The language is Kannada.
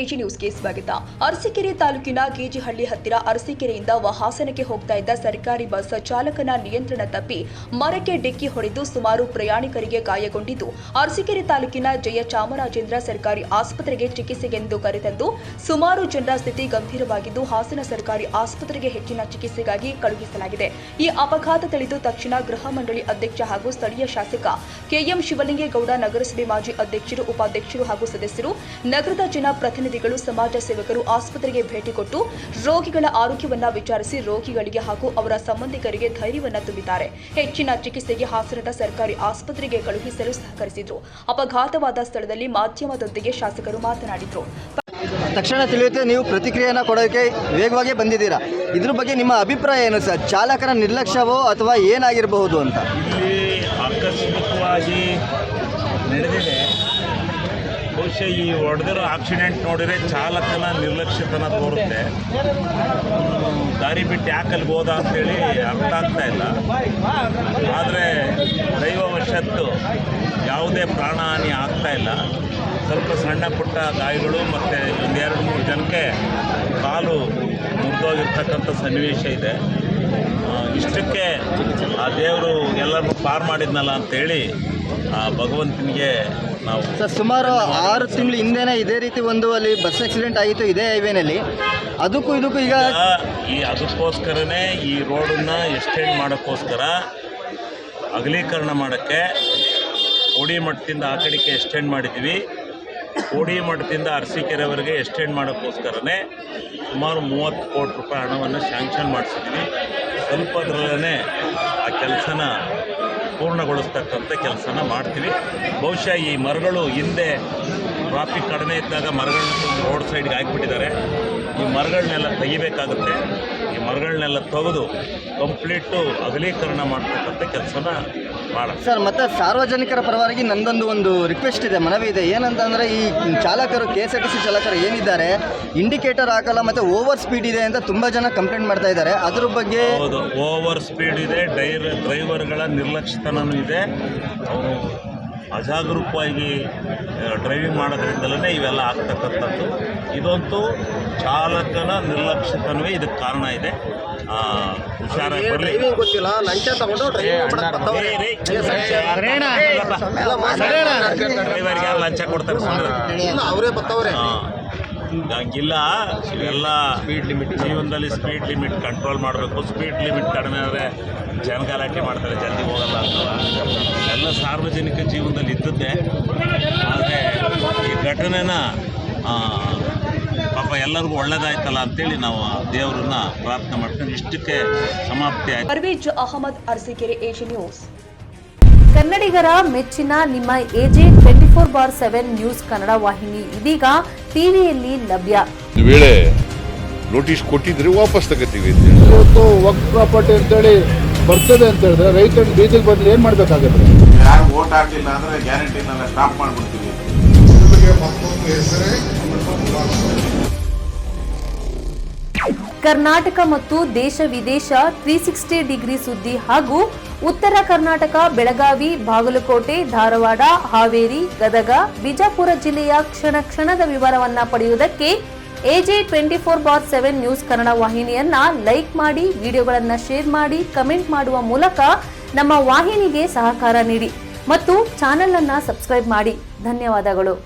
ಎಜಿ ನ್ಯೂಸ್ಗೆ ಸ್ವಾಗತ. ಅರಸೀಕೆರೆ ತಾಲೂಕಿನ ಕೆಜಿಹಳ್ಳಿ ಹತ್ತಿರ ಅರಸೀಕೆರೆಯಿಂದ ಹಾಸನಕ್ಕೆ ಹೋಗ್ತಾ ಇದ್ದ ಸರ್ಕಾರಿ ಬಸ್ ಚಾಲಕನ ನಿಯಂತ್ರಣ ತಪ್ಪಿ ಮರಕ್ಕೆ ಡಿಕ್ಕಿ ಹೊಡೆದು ಸುಮಾರು ಪ್ರಯಾಣಿಕರಿಗೆ ಗಾಯಗೊಂಡಿದ್ದು, ಅರಸೀಕೆರೆ ತಾಲೂಕಿನ ಜಯಚಾಮರಾಜೇಂದ್ರ ಸರ್ಕಾರಿ ಆಸ್ಪತ್ರೆಗೆ ಚಿಕಿತ್ಸೆಗೆಂದು ಕರೆತಂದು ಸುಮಾರು ಜನರ ಸ್ಥಿತಿ ಗಂಭೀರವಾಗಿದ್ದು, ಹಾಸನ ಸರ್ಕಾರಿ ಆಸ್ಪತ್ರೆಗೆ ಹೆಚ್ಚಿನ ಚಿಕಿತ್ಸೆಗಾಗಿ ಕಳುಹಿಸಲಾಗಿದೆ. ಈ ಅಪಘಾತ ತಿಳಿದು ತಕ್ಷಣ ಗೃಹ ಮಂಡಳಿ ಅಧ್ಯಕ್ಷ ಹಾಗೂ ಸ್ಥಳೀಯ ಶಾಸಕ ಕೆಎಂ ಶಿವಲಿಂಗೇಗೌಡ, ನಗರಸಭೆ ಮಾಜಿ ಅಧ್ಯಕ್ಷರು, ಉಪಾಧ್ಯಕ್ಷರು ಹಾಗೂ ಸದಸ್ಯರು, ನಗರದ ಜನಪ್ರತಿನಿಧಿಗಳು, ಸಮಾಜ ಸೇವಕರು ಆಸ್ಪತ್ರೆಗೆ ಭೇಟಿ ಕೊಟ್ಟು ರೋಗಿಗಳ ಆರೋಗ್ಯವನ್ನ ವಿಚಾರಿಸಿ ರೋಗಿಗಳಿಗೆ ಹಾಗೂ ಅವರ ಸಂಬಂಧಿಕರಿಗೆ ಧೈರ್ಯವನ್ನ ತುಂಬಿದ್ದಾರೆ. ಹೆಚ್ಚಿನ ಚಿಕಿತ್ಸೆಗೆ ಹಾಸನದ ಸರ್ಕಾರಿ ಆಸ್ಪತ್ರೆಗೆ ಕಳುಹಿಸಲು ಸಹಕರಿಸಿದರು. ಅಪಘಾತವಾದ ಸ್ಥಳದಲ್ಲಿ ಮಾಧ್ಯಮದೊಂದಿಗೆ ಶಾಸಕರು ಮಾತನಾಡಿದರು. ತಕ್ಷಣ ತಿಳಿಯುತ್ತೆ, ನೀವು ಪ್ರತಿಕ್ರಿಯೆಯನ್ನು ಕೊಡೋಕ್ಕೆ ವೇಗವಾಗಿ ಬಂದಿದ್ದೀರಾ. ಇದ್ರ ಬಗ್ಗೆ ನಿಮ್ಮ ಅಭಿಪ್ರಾಯ ಏನು ಸರ್? ಚಾಲಕರ ನಿರ್ಲಕ್ಷ್ಯವೋ ಅಥವಾ ಏನಾಗಿರಬಹುದು ಅಂತ? ಇಲ್ಲಿ ಆಕಸ್ಮಿಕವಾಗಿ ನಡೆದಿದೆ. ಬಹುಶಃ ಈ ಹೊಡೆದಿರೋ ಆಕ್ಸಿಡೆಂಟ್ ನೋಡಿದರೆ ಚಾಲಕನ ನಿರ್ಲಕ್ಷ್ಯತನ ತೋರುತ್ತೆ. ದಾರಿ ಬಿಟ್ಟು ಯಾಕಲ್ಲಿ ಹೋದ ಅಂತೇಳಿ ಅರ್ಥ ಆಗ್ತಾ ಇಲ್ಲ. ಆದರೆ ದೈವವಶತ್ತು ಯಾವುದೇ ಪ್ರಾಣಹಾನಿ ಆಗ್ತಾ ಇಲ್ಲ. ಸ್ವಲ್ಪ ಸಣ್ಣ ಪುಟ್ಟ ಗಾಯಗಳು ಮತ್ತು ಒಂದು 2-3 ಜನಕ್ಕೆ ಕಾಲು ಮುರಿದೋಗಿರ್ತಕ್ಕಂಥ ಸನ್ನಿವೇಶ ಇದೆ. ಇಷ್ಟಕ್ಕೆ ಆ ದೇವರು ಎಲ್ಲರನ್ನೂ ಪಾರು ಮಾಡಿದ್ನಲ್ಲ ಅಂತೇಳಿ ಆ ಭಗವಂತನಿಗೆ ನಾವು ಸರ್, ಸುಮಾರು 6 ತಿಂಗಳು ಹಿಂದೆನೇ ಇದೇ ರೀತಿ ಒಂದು ಅಲ್ಲಿ ಬಸ್ ಆಕ್ಸಿಡೆಂಟ್ ಆಗಿತ್ತು ಇದೇ ಹೈವೇನಲ್ಲಿ. ಅದಕ್ಕೂ ಈಗ ಅದಕ್ಕೋಸ್ಕರನೇ ಈ ರೋಡನ್ನು ಎಕ್ಸ್ಟೆಂಡ್ ಮಾಡೋಕ್ಕೋಸ್ಕರ ಅಗಲೀಕರಣ ಮಾಡೋಕ್ಕೆ ಕೋಡಿ ಮಠದಿಂದ ಆ ಕಡೆಗೆ ಎಕ್ಸ್ಟೆಂಡ್ ಮಾಡಿದ್ವಿ. ಕೋಡಿ ಮಠದಿಂದ ಅರಸೀಕೆರೆವರೆಗೆ ಎಕ್ಸ್ಟೆಂಡ್ ಮಾಡೋಕ್ಕೋಸ್ಕರನೇ ಸುಮಾರು 30 ಕೋಟಿ ರೂಪಾಯಿ ಹಣವನ್ನು ಸ್ಯಾಂಕ್ಷನ್ ಮಾಡಿಸಿದ್ವಿ. ಸ್ವಲ್ಪದ್ರಲ್ಲೇ ಆ ಕೆಲಸನ ಪೂರ್ಣಗೊಳಿಸ್ತಕ್ಕಂಥ ಕೆಲಸನ ಮಾಡ್ತೀವಿ. ಬಹುಶಃ ಈ ಮರಗಳು ಹಿಂದೆ ಟ್ರಾಫಿಕ್ ಕಡಿಮೆ ಇದ್ದಾಗ ಮರಗಳನ್ನ ರೋಡ್ ಸೈಡ್ಗೆ ಹಾಕಿಬಿಟ್ಟಿದ್ದಾರೆ. ಈ ಮರಗಳನ್ನೆಲ್ಲ ತೆಗಿಬೇಕಾಗುತ್ತೆ. ಈ ಮರಗಳನ್ನೆಲ್ಲ ತೆಗೆದು ಕಂಪ್ಲೀಟು ಅಗಲೀಕರಣ ಮಾಡ್ತಕ್ಕಂಥ ಕೆಲಸನ ಮಾಡೋಣ ಸರ್. ಮತ್ತು ಸಾರ್ವಜನಿಕರ ಪರವಾಗಿ ನಂದೊಂದು ರಿಕ್ವೆಸ್ಟ್ ಇದೆ, ಮನವಿ ಇದೆ. ಏನಂತಂದರೆ, ಈ ಚಾಲಕರು KSRTC ಚಾಲಕರು ಏನಿದ್ದಾರೆ ಇಂಡಿಕೇಟರ್ ಹಾಕಲ್ಲ ಮತ್ತು ಓವರ್ ಸ್ಪೀಡ್ ಇದೆ ಅಂತ ತುಂಬ ಜನ ಕಂಪ್ಲೇಂಟ್ ಮಾಡ್ತಾ ಇದ್ದಾರೆ. ಅದ್ರ ಬಗ್ಗೆ ಹೌದು, ಓವರ್ ಸ್ಪೀಡ್ ಇದೆ, ಡ್ರೈವರ್ಗಳ ನಿರ್ಲಕ್ಷ್ಯತನೂ ಇದೆ. ಅವರು ಅಜಾಗರೂಕವಾಗಿ ಡ್ರೈವಿಂಗ್ ಮಾಡೋದ್ರಿಂದಲೇ ಇವೆಲ್ಲ ಆಗ್ತಕ್ಕಂಥದ್ದು. ಇದಂತೂ ಚಾಲಕನ ನಿರ್ಲಕ್ಷ್ಯತನವೇ ಇದಕ್ಕೆ ಕಾರಣ ಇದೆ. ಹುಷಾರಾಗಿ ಬರಲಿ. ಗೊತ್ತಿಲ್ಲ, ಲಂಚ ತಗೊಂಡು ಡ್ರೈವರ್ಗೆ ಯಾರು ಲಂಚ ಕೊಡ್ತಾರೆ? ಅವರೇ ಬರ್ತವ್ರೆ. ಹಂಗಿಲ್ಲ. ಇವೆಲ್ಲ ಜೀವನದಲ್ಲಿ ಸ್ಪೀಡ್ ಲಿಮಿಟ್ ಕಂಟ್ರೋಲ್ ಮಾಡಬೇಕು. ಸ್ಪೀಡ್ ಲಿಮಿಟ್ ಕಡಿಮೆ ಆದರೆ ಜನಗಲಾಟೆ ಮಾಡ್ತಾರೆ, ಜಲ್ದಿ ಹೋಗಲ್ಲ ಅಂತ. ಎಲ್ಲ ಸಾರ್ವಜನಿಕ ಜೀವನದಲ್ಲಿ ಇದ್ದದ್ದೇ. ಆದರೆ ಈ ಘಟನೆನ ಪಾಪ ಎಲ್ಲರಿಗೂ ಒಳ್ಳೇದಾಯ್ತಲ್ಲ ಅಂತೇಳಿ ನಾವು ದೇವರನ್ನ ಪ್ರಾರ್ಥನೆ ಮಾಡ್ಕೊಂಡು ಇಷ್ಟಕ್ಕೆ ಸಮಾಪ್ತಿ ಆಯ್ತು. Parvez Ahmad, Arsikere, AG news. ಕನ್ನಡಿಗರ ಮೆಚ್ಚಿನ ನಿಮ್ಮ AJ 24/7 ನ್ಯೂಸ್ ಕನ್ನಡ ವಾಹಿನಿ ಇದೀಗ ಟಿವಿಯಲ್ಲಿ ಲಭ್ಯ. ವೇಳೆ ನೋಟಿಸ್ ಕೊಟ್ಟಿದ್ರೆ ವಾಪಸ್ ತಗೋತೀವಿ. ಇವತ್ತು ವಕ್ಫ್ ಪ್ರಾಪರ್ಟಿ ಅಂತೇಳಿ ಬರ್ತದೆ ಅಂತ ಹೇಳಿದ್ರೆ ರೈತರ ಬೀದಿಗೆ ಬದಲು ಏನ್ ಮಾಡ್ಬೇಕಾಗುತ್ತೆ? ಯಾರು ವೋಟ್ ಹಾಕಲಿಲ್ಲ ಅಂದ್ರೆ ಗ್ಯಾರಂಟಿನೆಲ್ಲ ಸ್ಟಾಪ್ ಮಾಡ್ಬಿಡ್ತೀವಿ. ಕರ್ನಾಟಕ ಮತ್ತು ದೇಶ ವಿದೇಶ 360 ಡಿಗ್ರಿ ಸುದ್ದಿ ಹಾಗೂ ಉತ್ತರ ಕರ್ನಾಟಕ, ಬೆಳಗಾವಿ, ಬಾಗಲಕೋಟೆ, ಧಾರವಾಡ, ಹಾವೇರಿ, ಗದಗ, ಬಿಜಾಪುರ ಜಿಲ್ಲೆಯ ಕ್ಷಣ ಕ್ಷಣದ ವಿವರವನ್ನ ಪಡೆಯುವುದಕ್ಕೆ AJ 24/7 ನ್ಯೂಸ್ ಕನ್ನಡ ವಾಹಿನಿಯನ್ನ ಲೈಕ್ ಮಾಡಿ, ವಿಡಿಯೋಗಳನ್ನ ಶೇರ್ ಮಾಡಿ, ಕಮೆಂಟ್ ಮಾಡುವ ಮೂಲಕ ನಮ್ಮ ವಾಹಿನಿಗೆ ಸಹಕಾರ ನೀಡಿ ಮತ್ತು ಚಾನೆಲ್ ಅನ್ನ ಸಬ್ಸ್ಕ್ರೈಬ್ ಮಾಡಿ. ಧನ್ಯವಾದಗಳು.